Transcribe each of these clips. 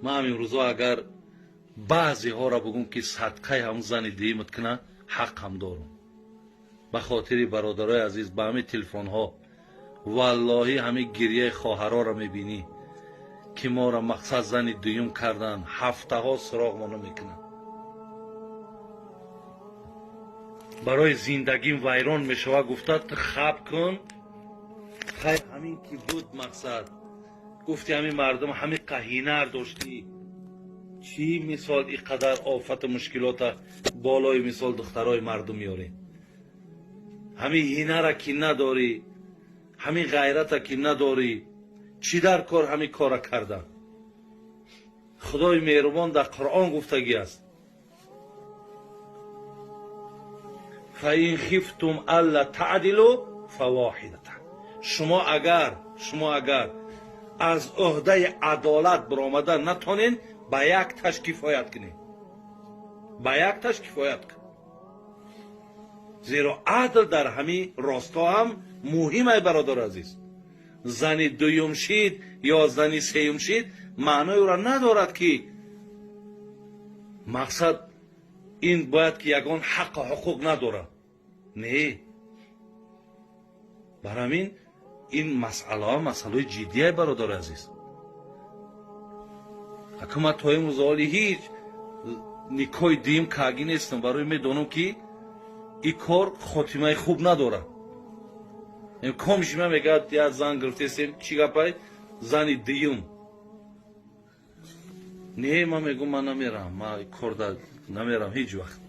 من امروزا اگر بعضی ها را بگم که صدقه هم زن دیمت کنه حق هم دارم. به خاطر برادرای عزیز به همه تلفن ها والله همه گریه خواهرها را میبینی که ما را مقصد زن دویم کردن، هفته ها سراغ ما نمیکنن. برای زندگیم ویران میشوه. گفته خب کن. خیر همین که بود مقصد. گفتی همین مردم همین قهینر داشتی، چی مثال اینقدر آفت مشکلات بالای مثال دخترای مردم میاری؟ همین هینر که نداری، همین غیرت که نداری، چی در کار همین کار کردن؟ خدای مهربان در قرآن گفتگی است فَإِنْ خِفْتُمْ أَلَّا تَعْدِلُوا فَوَاحِدَةً. شما اگر از عهده عدالت برآمدن نتونین، به یک تاش کفایت کنین. به یک تاش کفایت کن. زیرا عدل در همین راستا هم مهمه برادر عزیز. زنی دویم شید یا زنی سیم شید معنی او را ندارد که مقصد این باید که یگان حق و حقوق نداره. نه. برامین این مسئله جدیه برادر عزیز. حکومت های مزالی هیچ نیکای دیم کاگی نیستم. برای میدونم که این کار خاتمه خوب نداره. این کمش میگه یا زن گرفتیم چی گپای زنی دیوم. نه من میگم من نمیرم، من کار نمیرم هیچ وقت.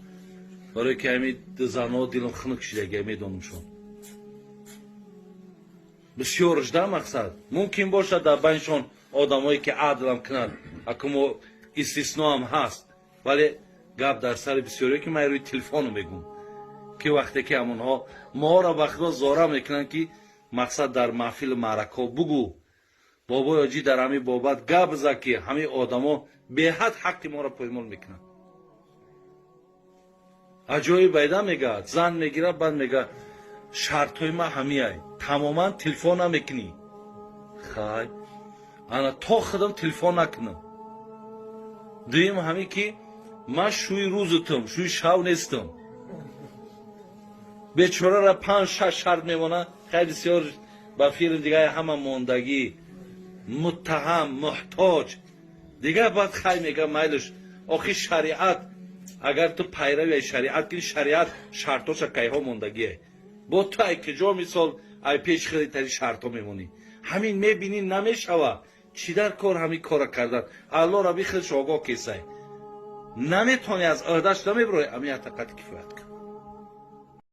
برای که همین زنها دلم خنک شده میدونم شون. بسیار اجده مقصد ممکن باشد در بینشون آدمایی که عدل هم کنند، اما استثنا هم هست. ولی گپ در سر بسیاری که من روی تلفن میگم که وقتی که همونها ما را وقتا زاره میکنن که مقصد در محفل معرکه بگو بابا آجی در همین بابت گپ بزن که همین آدما به حد حق ما را پایمال میکنن. اجای بیدا میگه زن میگیره بعد میگه شرط های ما همیه تماما تلفن نمیکنی. خیر انا تا خودم تلفن نکنم. دویم همین که من شوی روزتم شوی شو نیستم. بیچاره را 5-6 شرط میمونه. خیلی بسیار با فیلم دیگه همه موندگی متهم محتاج دیگه بعد خیلی میگه میلش آخی شریعت اگر تو پیروی شریعت کنی شریعت شرطاش که ها موندگیه. با تو ای که جا مثال ای پیش خیلی تری شرطا میمونی. همین میبینی نمیشوه چی در کار همین کار کردن. الله ربی خیلی شاگاه کیسه نمیتونی از عهدش نمیبروی همین اعتقاد کفایت کن.